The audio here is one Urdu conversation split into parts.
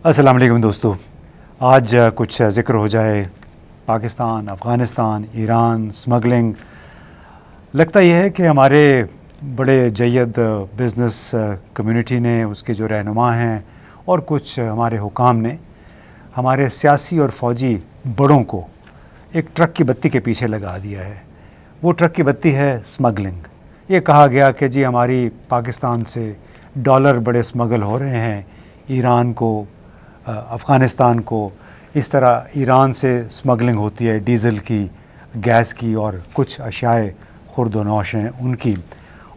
السلام علیکم دوستو. آج کچھ ذکر ہو جائے پاکستان، افغانستان، ایران، اسمگلنگ. لگتا یہ ہے کہ ہمارے بڑے جید بزنس کمیونٹی نے، اس کے جو رہنما ہیں اور کچھ ہمارے حکام نے ہمارے سیاسی اور فوجی بڑوں کو ایک ٹرک کی بتی کے پیچھے لگا دیا ہے. وہ ٹرک کی بتی ہے اسمگلنگ. یہ کہا گیا کہ جی ہماری پاکستان سے ڈالر بڑے اسمگل ہو رہے ہیں، ایران کو، افغانستان کو. اس طرح ایران سے اسمگلنگ ہوتی ہے ڈیزل کی، گیس کی اور کچھ اشیاء خرد و نوش ہیں ان کی.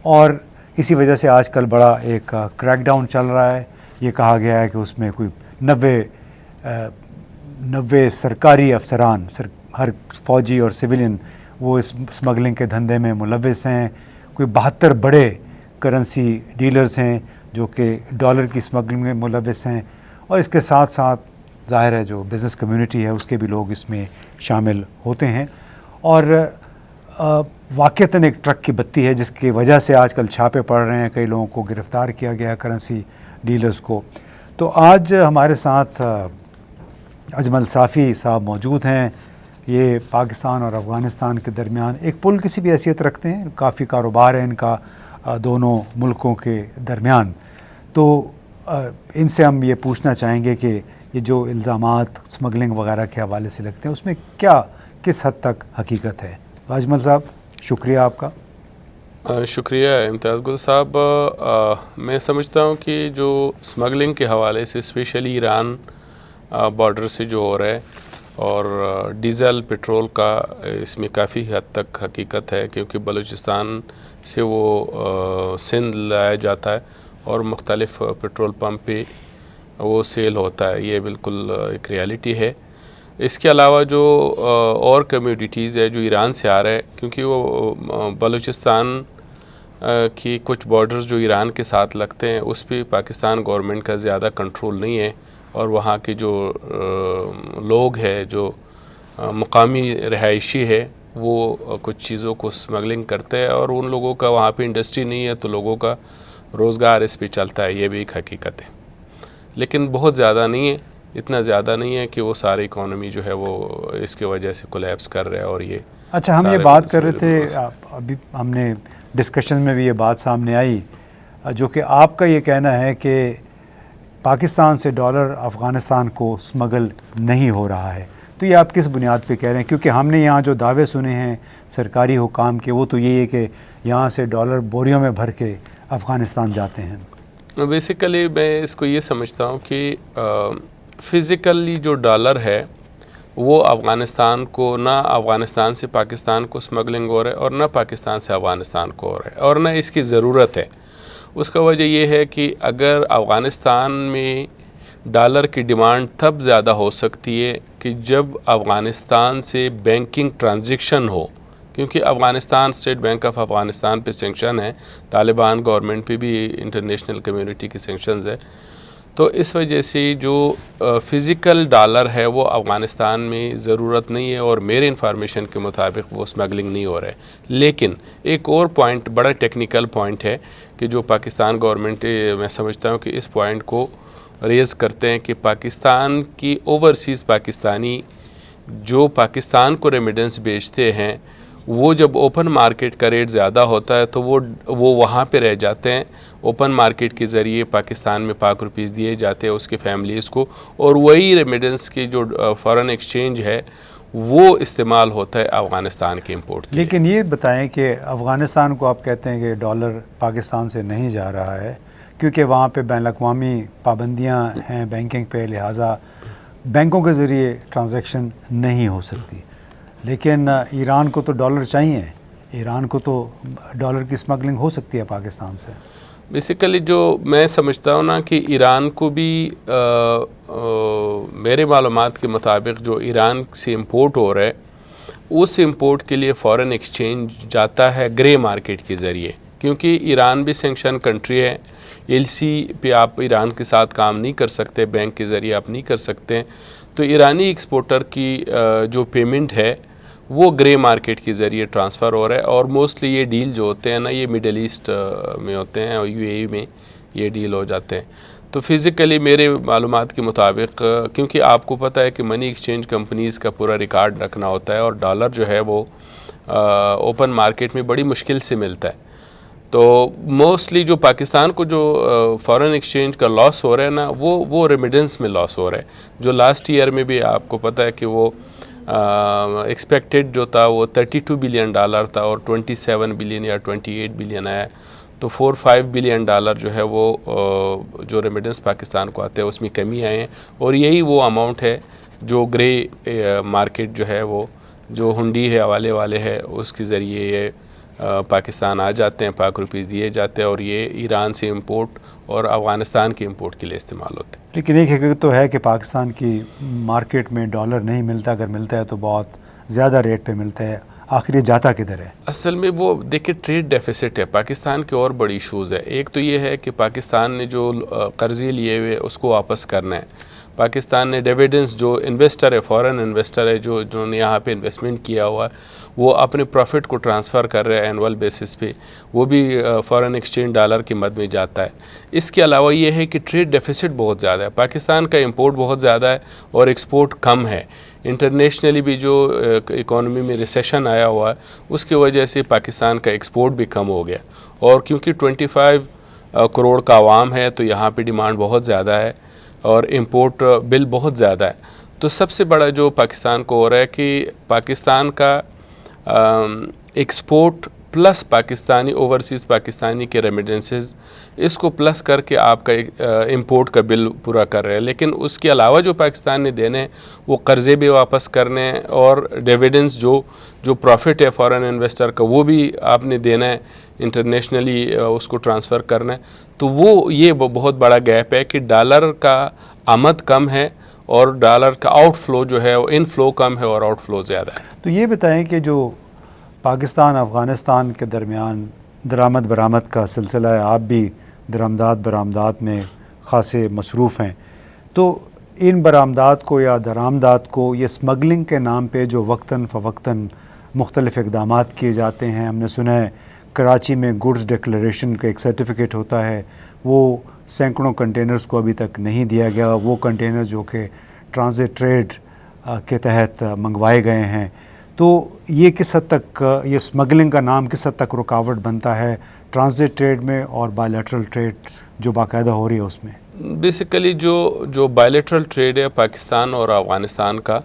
اور اسی وجہ سے آج کل بڑا ایک کریک ڈاؤن چل رہا ہے. یہ کہا گیا ہے کہ اس میں کوئی 90 سرکاری افسران، ہر فوجی اور سویلین، وہ اس اسمگلنگ کے دھندے میں ملوث ہیں. کوئی 72 بڑے کرنسی ڈیلرز ہیں جو کہ ڈالر کی اسمگلنگ میں ملوث ہیں. اور اس کے ساتھ ساتھ ظاہر ہے جو بزنس کمیونٹی ہے اس کے بھی لوگ اس میں شامل ہوتے ہیں. اور واقعتاً ایک ٹرک کی بتی ہے جس کی وجہ سے آج کل چھاپے پڑ رہے ہیں. کئی لوگوں کو گرفتار کیا گیا ہے، کرنسی ڈیلرز کو. تو آج ہمارے ساتھ اجمل صافی صاحب موجود ہیں. یہ پاکستان اور افغانستان کے درمیان ایک پل کسی بھی حیثیت رکھتے ہیں. کافی کاروبار ہے ان کا دونوں ملکوں کے درمیان. تو ان سے ہم یہ پوچھنا چاہیں گے کہ یہ جو الزامات اسمگلنگ وغیرہ کے حوالے سے لگتے ہیں اس میں کس حد تک حقیقت ہے؟ اجمل صاحب شکریہ آپ کا. شکریہ امتیاز گل صاحب. میں سمجھتا ہوں کہ جو اسمگلنگ کے حوالے سے اسپیشلی ایران بارڈر سے جو ہو رہا ہے اور ڈیزل پٹرول کا، اس میں کافی حد تک حقیقت ہے، کیونکہ بلوچستان سے وہ سندھ لایا جاتا ہے اور مختلف پٹرول پمپ پہ وہ سیل ہوتا ہے. یہ بالکل ایک ریالٹی ہے. اس کے علاوہ جو اور کمیوڈیٹیز ہے جو ایران سے آ رہا ہے، کیونکہ وہ بلوچستان کی کچھ بارڈرز جو ایران کے ساتھ لگتے ہیں اس پہ پاکستان گورنمنٹ کا زیادہ کنٹرول نہیں ہے. اور وہاں کے جو لوگ ہیں، جو مقامی رہائشی ہے، وہ کچھ چیزوں کو اسمگلنگ کرتے ہیں اور ان لوگوں کا وہاں پہ انڈسٹری نہیں ہے تو لوگوں کا روزگار اس پہ چلتا ہے. یہ بھی ایک حقیقت ہے، لیکن بہت زیادہ نہیں ہے. اتنا زیادہ نہیں ہے کہ وہ ساری اکانومی جو ہے وہ اس کی وجہ سے کولیپس کر رہا ہے. اور یہ اچھا، ہم یہ بات کر رہے تھے، ابھی ہم نے ڈسکشن میں بھی یہ بات سامنے آئی، جو کہ آپ کا یہ کہنا ہے کہ پاکستان سے ڈالر افغانستان کو اسمگل نہیں ہو رہا ہے. تو یہ آپ کس بنیاد پہ کہہ رہے ہیں؟ کیونکہ ہم نے یہاں جو دعوے سنے ہیں سرکاری حکام کے، وہ تو یہی ہے کہ یہاں سے ڈالر بوریوں میں بھر کے افغانستان جاتے ہیں. بیسیکلی میں اس کو یہ سمجھتا ہوں کہ فزیکلی جو ڈالر ہے وہ افغانستان کو، نہ افغانستان سے پاکستان کو اسمگلنگ ہو رہا ہے اور نہ پاکستان سے افغانستان کو ہو رہا ہے، اور نہ اس کی ضرورت ہے. اس کا وجہ یہ ہے کہ اگر افغانستان میں ڈالر کی ڈیمانڈ تب زیادہ ہو سکتی ہے کہ جب افغانستان سے بینکنگ ٹرانزیکشن ہو، کیونکہ Afghanistan state bank of Afghanistan پہ سینکشن ہے، طالبان گورنمنٹ پہ بھی انٹرنیشنل کمیونٹی کی سینکشنز ہے. تو اس وجہ سے جو فزیکل ڈالر ہے وہ افغانستان میں ضرورت نہیں ہے، اور میرے انفارمیشن کے مطابق وہ اسمگلنگ نہیں ہو رہا ہے. لیکن ایک اور پوائنٹ، بڑا ٹیکنیکل پوائنٹ ہے کہ جو پاکستان گورنمنٹ، میں سمجھتا ہوں کہ اس پوائنٹ کو ریز کرتے ہیں کہ پاکستان کی اوورسیز پاکستانی جو پاکستان کو ریمیڈنس بیچتے ہیں، وہ جب اوپن مارکیٹ کا ریٹ زیادہ ہوتا ہے تو وہ وہاں پہ رہ جاتے ہیں. اوپن مارکیٹ کے ذریعے پاکستان میں پاک روپیز دیے جاتے ہیں اس کے فیملیز کو، اور وہی ریمیڈنس کی جو فارن ایکسچینج ہے وہ استعمال ہوتا ہے افغانستان کے امپورٹ کے. لیکن یہ بتائیں کہ افغانستان کو آپ کہتے ہیں کہ ڈالر پاکستان سے نہیں جا رہا ہے کیونکہ وہاں پہ بین الاقوامی پابندیاں ہیں بینکنگ پہ، لہٰذا بینکوں کے ذریعے ٹرانزیکشن نہیں ہو سکتی. لیکن ایران کو تو ڈالر چاہیے، ایران کو تو ڈالر کی اسمگلنگ ہو سکتی ہے پاکستان سے. بیسیکلی جو میں سمجھتا ہوں نا کہ ایران کو بھی میرے معلومات کے مطابق جو ایران سے امپورٹ ہو رہا ہے اس امپورٹ کے لیے فارن ایکسچینج جاتا ہے گرے مارکیٹ کے ذریعے، کیونکہ ایران بھی سینکشن کنٹری ہے. ایل سی پہ آپ ایران کے ساتھ کام نہیں کر سکتے، بینک کے ذریعے آپ نہیں کر سکتے. تو ایرانی ایکسپورٹر کی جو پیمنٹ ہے وہ گرے مارکیٹ کے ذریعے ٹرانسفر ہو رہا ہے. اور موسٹلی یہ ڈیل جو ہوتے ہیں نا، یہ مڈل ایسٹ میں ہوتے ہیں اور یو اے ای میں یہ ڈیل ہو جاتے ہیں. تو فزیکلی میرے معلومات کے مطابق کیونکہ آپ کو پتہ ہے کہ منی ایکسچینج کمپنیز کا پورا ریکارڈ رکھنا ہوتا ہے اور ڈالر جو ہے وہ اوپن مارکیٹ میں بڑی مشکل سے ملتا ہے. تو موسٹلی جو پاکستان کو جو فارن ایکسچینج کا لاس ہو رہا ہے نا وہ ریمیڈنس میں لاس ہو رہا ہے, جو لاسٹ ایئر میں بھی آپ کو پتہ ہے کہ وہ ایکسپیکٹڈ جو تھا وہ $32 بلین تھا اور 27 بلین یا 28 بلین آیا. تو 4-5 بلین جو ہے وہ جو ریمیڈنس پاکستان کو آتے ہیں اس میں کمی آئے ہیں, اور یہی وہ اماؤنٹ ہے جو گرے مارکیٹ جو ہے وہ جو ہنڈی ہے حوالے والے ہے اس کے ذریعے یہ پاکستان آ جاتے ہیں, پاک روپیز دیے جاتے ہیں اور یہ ایران سے امپورٹ اور افغانستان کے امپورٹ کے لیے استعمال ہوتے ہیں. لیکن ایک حقیقت تو ہے کہ پاکستان کی مارکیٹ میں ڈالر نہیں ملتا, اگر ملتا ہے تو بہت زیادہ ریٹ پہ ملتا ہے. آخر یہ جاتا کدھر ہے؟ اصل میں وہ دیکھیں ٹریڈ ڈیفیسٹ ہے پاکستان کے, اور بڑی ایشوز ہے. ایک تو یہ ہے کہ پاکستان نے جو قرضے لیے ہوئے اس کو واپس کرنا ہے. پاکستان نے ڈیویڈنس جو انویسٹر ہے, فورن انویسٹر ہے جنہوں نے یہاں پہ انویسٹمنٹ کیا ہوا ہے, وہ اپنے پروفٹ کو ٹرانسفر کر رہے ہیں اینول بیسس پہ, وہ بھی فارن ایکسچینج ڈالر کی مد میں جاتا ہے. اس کے علاوہ یہ ہے کہ ٹریڈ ڈیفیسٹ بہت زیادہ ہے. پاکستان کا امپورٹ بہت زیادہ ہے اور ایکسپورٹ کم ہے. انٹرنیشنلی بھی جو اکانومی میں ریسیشن آیا ہوا ہے اس کی وجہ سے پاکستان کا ایکسپورٹ بھی کم ہو گیا, اور کیونکہ 25 کروڑ کا عوام ہے تو یہاں پہ ڈیمانڈ بہت زیادہ ہے اور امپورٹ بل بہت زیادہ ہے. تو سب سے بڑا جو پاکستان کو ہو رہا ہے کہ پاکستان کا export plus Pakistani overseas Pakistani کے ریمیڈنسز, اس کو پلس کر کے آپ کا امپورٹ کا بل پورا کر رہے ہیں. لیکن اس کے علاوہ جو پاکستان نے دینے ہیں وہ قرضے بھی واپس کرنے ہیں, اور ڈیویڈنس جو پروفٹ ہے فارن انویسٹر کا وہ بھی آپ نے دینا ہے, انٹرنیشنلی اس کو ٹرانسفر کرنا ہے. تو وہ یہ بہت بڑا گیپ ہے کہ ڈالر کا آمد کم ہے اور ڈالر کا آؤٹ فلو جو ہے وہ ان فلو کم ہے اور آؤٹ فلو زیادہ ہے. تو یہ بتائیں کہ جو پاکستان افغانستان کے درمیان درآمد برآمد کا سلسلہ ہے, آپ بھی درآمدات برآمدات میں خاصے مصروف ہیں, تو ان برآمدات کو یا درآمدات کو یہ اسمگلنگ کے نام پہ جو وقتاً فوقتاً مختلف اقدامات کیے جاتے ہیں, ہم نے سنا ہے کراچی میں گڈز ڈکلیریشن کا ایک سرٹیفکیٹ ہوتا ہے, وہ سینکڑوں کنٹینرز کو ابھی تک نہیں دیا گیا. وہ کنٹینر جو کہ ٹرانزٹ ٹریڈ کے تحت منگوائے گئے ہیں, تو یہ کس حد تک یہ اسمگلنگ کا نام کس حد تک رکاوٹ بنتا ہے ٹرانزٹ ٹریڈ میں اور بائیلیٹرل ٹریڈ جو باقاعدہ ہو رہی ہے اس میں؟ بیسیکلی جو بائیلیٹرل ٹریڈ ہے پاکستان اور افغانستان کا,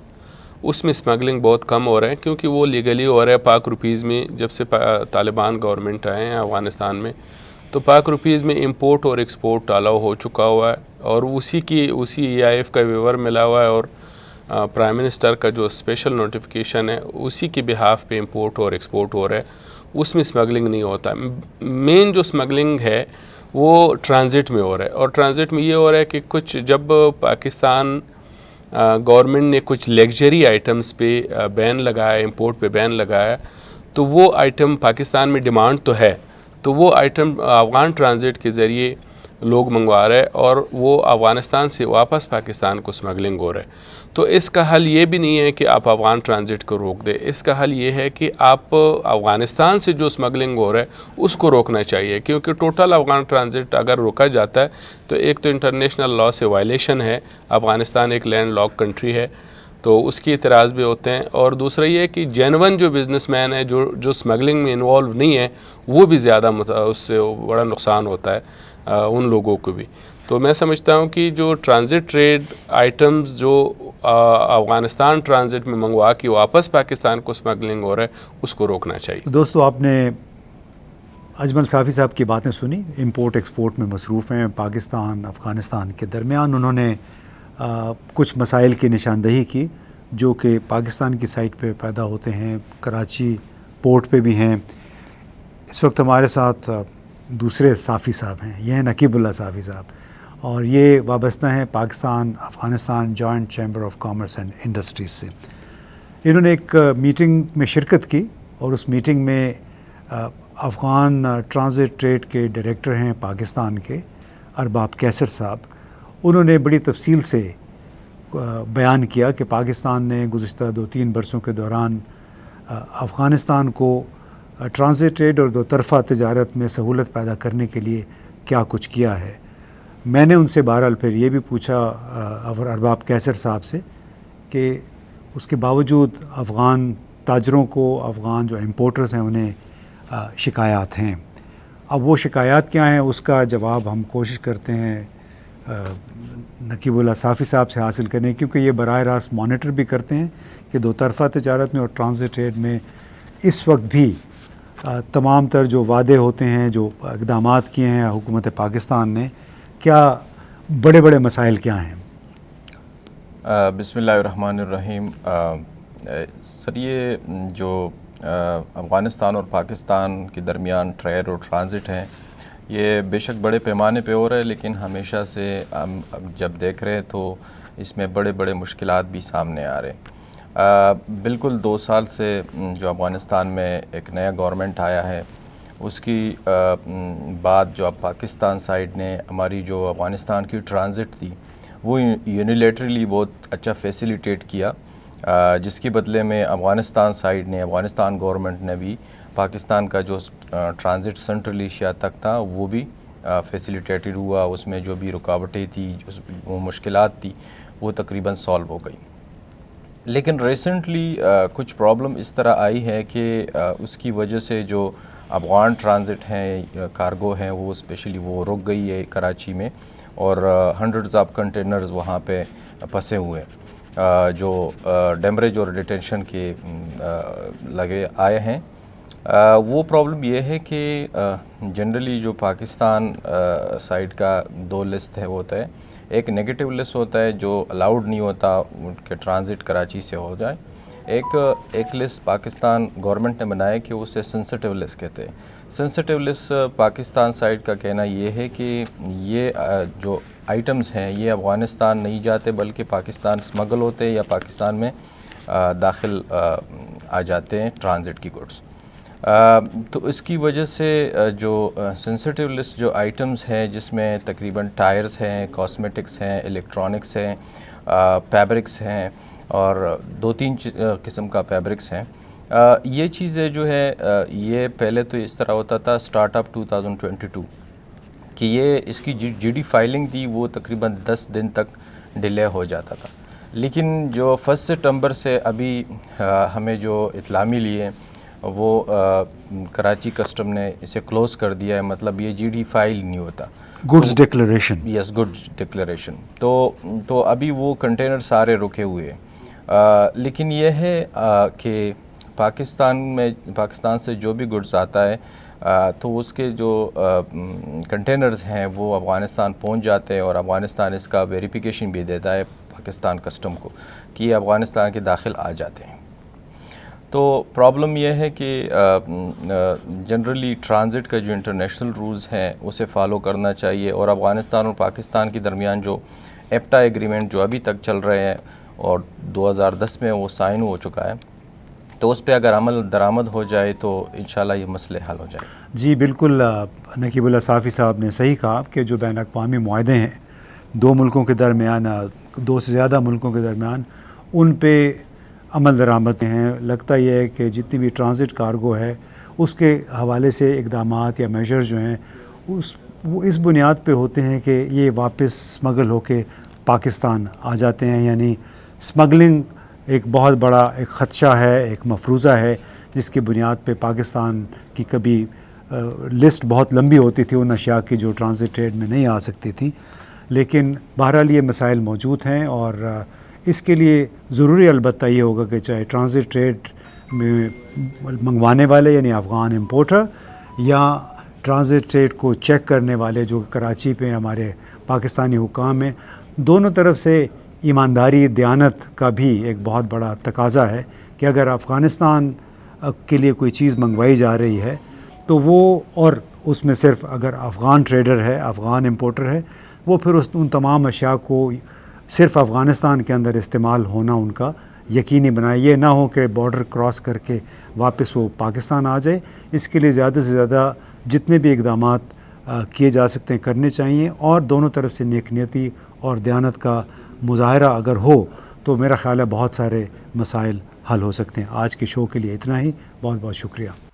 اس میں اسمگلنگ بہت کم ہو رہا ہے کیونکہ وہ لیگلی ہو رہا ہے. پاک روپیز میں جب سے طالبان گورنمنٹ آئے ہیں افغانستان میں, تو پاک روپیز میں امپورٹ اور ایکسپورٹ الاؤ ہو چکا ہوا ہے, اور اسی EIF کا ویور ملا ہوا ہے, اور پرائم منسٹر کا جو اسپیشل نوٹیفیکیشن ہے اسی کے بہاف پہ امپورٹ اور ایکسپورٹ ہو رہا ہے. اس میں اسمگلنگ نہیں ہوتا. مین جو اسمگلنگ ہے وہ ٹرانزٹ میں ہو رہا ہے, اور ٹرانزٹ میں یہ ہو رہا ہے کہ کچھ جب پاکستان گورنمنٹ نے کچھ لیگژری آئٹمز پہ بین لگایا, امپورٹ پہ بین لگایا, تو وہ آئٹم پاکستان میں ڈیمانڈ تو ہے, تو وہ آئٹم افغان ٹرانزٹ کے ذریعے لوگ منگوا رہے ہیں اور وہ افغانستان سے واپس پاکستان کو اسمگلنگ ہو رہا ہے. تو اس کا حل یہ بھی نہیں ہے کہ آپ افغان ٹرانزٹ کو روک دیں, اس کا حل یہ ہے کہ آپ افغانستان سے جو اسمگلنگ ہو رہا ہے اس کو روکنا چاہیے, کیونکہ ٹوٹل افغان ٹرانزٹ اگر روکا جاتا ہے تو ایک تو انٹرنیشنل لاء سے وائلیشن ہے, افغانستان ایک لینڈ لاک کنٹری ہے, تو اس کی اعتراض بھی ہوتے ہیں, اور دوسرا یہ ہے کہ جینون جو بزنس مین ہے جو اسمگلنگ میں انوالو نہیں ہے وہ بھی زیادہ اس سے بڑا نقصان ہوتا ہے ان لوگوں کو بھی. تو میں سمجھتا ہوں کہ جو ٹرانزٹ ٹریڈ آئٹمز جو افغانستان ٹرانزٹ میں منگوا کے واپس پاکستان کو اسمگلنگ ہو رہا ہے اس کو روکنا چاہیے. دوستو, آپ نے اجمل صافی صاحب کی باتیں سنی, امپورٹ ایکسپورٹ میں مصروف ہیں پاکستان افغانستان کے درمیان. انہوں نے کچھ مسائل کی نشاندہی کی جو کہ پاکستان کی سائٹ پہ پیدا ہوتے ہیں, کراچی پورٹ پہ بھی ہیں. اس وقت ہمارے ساتھ دوسرے صافی صاحب ہیں, یہ ہیں نقیب اللہ صافی صاحب, اور یہ وابستہ ہیں Pakistan Afghanistan joint chamber of commerce and industries سے. انہوں نے ایک میٹنگ میں شرکت کی, اور اس میٹنگ میں افغان ٹرانزٹ ٹریڈ کے ڈائریکٹر ہیں پاکستان کے ارباب کیسر صاحب, انہوں نے بڑی تفصیل سے بیان کیا کہ پاکستان نے گزشتہ 2-3 برسوں کے دوران افغانستان کو ٹرانزٹ ٹریڈ اور دو طرفہ تجارت میں سہولت پیدا کرنے کے لیے کیا کچھ کیا ہے. میں نے ان سے بہرحال پھر یہ بھی پوچھا ارباب کیسر صاحب سے کہ اس کے باوجود افغان تاجروں کو، افغان جو امپورٹرز ہیں انہیں شکایات ہیں. اب وہ شکایات کیا ہیں اس کا جواب ہم کوشش کرتے ہیں نقیب اللہ صافی صاحب سے حاصل کرنے، کیونکہ یہ براہ راست مانیٹر بھی کرتے ہیں کہ دو طرفہ تجارت میں اور ٹرانزٹ ٹریڈ میں اس وقت بھی تمام تر جو وعدے ہوتے ہیں، جو اقدامات کیے ہیں حکومت پاکستان نے، کیا بڑے بڑے مسائل کیا ہیں؟ بسم اللہ الرحمن الرحیم. سر یہ جو افغانستان اور پاکستان کے درمیان ٹریڈ اور ٹرانزٹ ہیں یہ بے شک بڑے پیمانے پہ ہو رہا ہے، لیکن ہمیشہ سے ہم جب دیکھ رہے ہیں تو اس میں بڑے بڑے مشکلات بھی سامنے آ رہے ہیں. بالکل 2 سال سے جو افغانستان میں ایک نیا گورنمنٹ آیا ہے اس کی بعد جو اب پاکستان سائیڈ نے ہماری جو افغانستان کی ٹرانزٹ تھی وہ یونیلیٹرلی بہت اچھا فیسیلیٹیٹ کیا، جس کے بدلے میں افغانستان سائیڈ نے، افغانستان گورنمنٹ نے بھی پاکستان کا جو ٹرانزٹ سنٹرل ایشیا تک تھا وہ بھی فیسیلیٹیٹڈ ہوا. اس میں جو بھی رکاوٹیں تھی، وہ مشکلات تھی، وہ تقریباً سالو ہو گئی. لیکن ریسنٹلی کچھ پرابلم اس طرح آئی ہے کہ اس کی وجہ سے جو افغان ٹرانزٹ ہیں، کارگو ہیں، وہ اسپیشلی وہ رک گئی ہے کراچی میں، اور ہنڈریڈز آف کنٹینرز وہاں پہ پھنسے ہوئے جو ڈیمریج اور ڈیٹینشن کے لگے آئے ہیں. وہ پرابلم یہ ہے کہ جنرلی جو پاکستان سائیڈ کا 2 لسٹ ہے ہوتا ہے. ایک نیگیٹو لسٹ ہوتا ہے جو الاؤڈ نہیں ہوتا کہ ٹرانزٹ کراچی سے ہو جائے. ایک لسٹ پاکستان گورنمنٹ نے بنایا کہ اسے سینسٹیو لسٹ کہتے ہیں. سینسٹیو لسٹ پاکستان سائیڈ کا کہنا یہ ہے کہ یہ جو آئٹمز ہیں یہ افغانستان نہیں جاتے بلکہ پاکستان سمگل ہوتے ہیں یا پاکستان میں داخل آ جاتے ہیں ٹرانزٹ کی گڈس. تو اس کی وجہ سے جو سینسٹیو لسٹ جو آئٹمز ہیں جس میں تقریباً ٹائرز ہیں، کاسمیٹکس ہیں، الیکٹرانکس ہیں، فیبرکس ہیں اور 2-3 قسم کا فیبرکس ہیں. یہ چیزیں جو ہے یہ پہلے تو اس طرح ہوتا تھا سٹارٹ اپ 2022 کہ یہ اس کی جی ڈی فائلنگ تھی وہ تقریباً 10 دن تک ڈیلے ہو جاتا تھا. لیکن جو 1 سپٹمبر سے ابھی ہمیں جو اطلاع ملی ہے وہ کراچی کسٹم نے اسے کلوز کر دیا ہے. مطلب یہ جی ڈی فائل نہیں ہوتا، گڈز ڈکلریشن. یس، گڈ ڈکلریشن. تو ابھی وہ کنٹینر سارے رکے ہوئے ہیں. لیکن یہ ہے کہ پاکستان سے جو بھی گڈز آتا ہے تو اس کے جو کنٹینرز ہیں وہ افغانستان پہنچ جاتے ہیں اور افغانستان اس کا ویریفیکیشن بھی دیتا ہے پاکستان کسٹم کو کہ یہ افغانستان کے داخل آ جاتے ہیں. تو پرابلم یہ ہے کہ جنرلی ٹرانزٹ کا جو انٹرنیشنل رولز ہیں اسے فالو کرنا چاہیے، اور افغانستان اور پاکستان کے درمیان جو ایپٹا ایگریمنٹ جو ابھی تک چل رہے ہیں اور 2010 میں وہ سائن ہو چکا ہے، تو اس پہ اگر عمل درآمد ہو جائے تو انشاءاللہ یہ مسئلے حل ہو جائیں. جی بالکل، نقیب اللہ صافی صاحب نے صحیح کہا کہ جو بین الاقوامی معاہدے ہیں 2 ملکوں کے درمیان، 2 سے زیادہ ملکوں کے درمیان، ان پہ عمل درآمد ہیں. لگتا یہ ہے کہ جتنی بھی ٹرانزٹ کارگو ہے اس کے حوالے سے اقدامات یا میجر جو ہیں وہ اس بنیاد پہ ہوتے ہیں کہ یہ واپس سمگل ہو کے پاکستان آ جاتے ہیں. یعنی سمگلنگ ایک بہت بڑا ایک خدشہ ہے، ایک مفروضہ ہے جس کی بنیاد پہ پاکستان کی کبھی لسٹ بہت لمبی ہوتی تھی ان اشیاء کی جو ٹرانزٹ ٹریڈ میں نہیں آ سکتی تھی. لیکن بہرحال یہ مسائل موجود ہیں اور اس کے لیے ضروری البتہ یہ ہوگا کہ چاہے ٹرانزٹ ٹریڈ میں منگوانے والے یعنی افغان امپورٹر یا ٹرانزٹ ٹریڈ کو چیک کرنے والے جو کراچی پہ ہمارے پاکستانی حکام ہیں، دونوں طرف سے ایمانداری، دیانت کا بھی ایک بہت بڑا تقاضا ہے کہ اگر افغانستان کے لیے کوئی چیز منگوائی جا رہی ہے تو وہ، اور اس میں صرف اگر افغان ٹریڈر ہے، افغان امپورٹر ہے، وہ پھر ان تمام اشیاء کو صرف افغانستان کے اندر استعمال ہونا ان کا یقینی بنائے. یہ نہ ہو کہ بارڈر کراس کر کے واپس وہ پاکستان آ جائے. اس کے لیے زیادہ سے زیادہ جتنے بھی اقدامات کیے جا سکتے ہیں کرنے چاہیے، اور دونوں طرف سے نیک نیتی اور دیانت کا مظاہرہ اگر ہو تو میرا خیال ہے بہت سارے مسائل حل ہو سکتے ہیں. آج کے شو کے لیے اتنا ہی. بہت بہت شکریہ.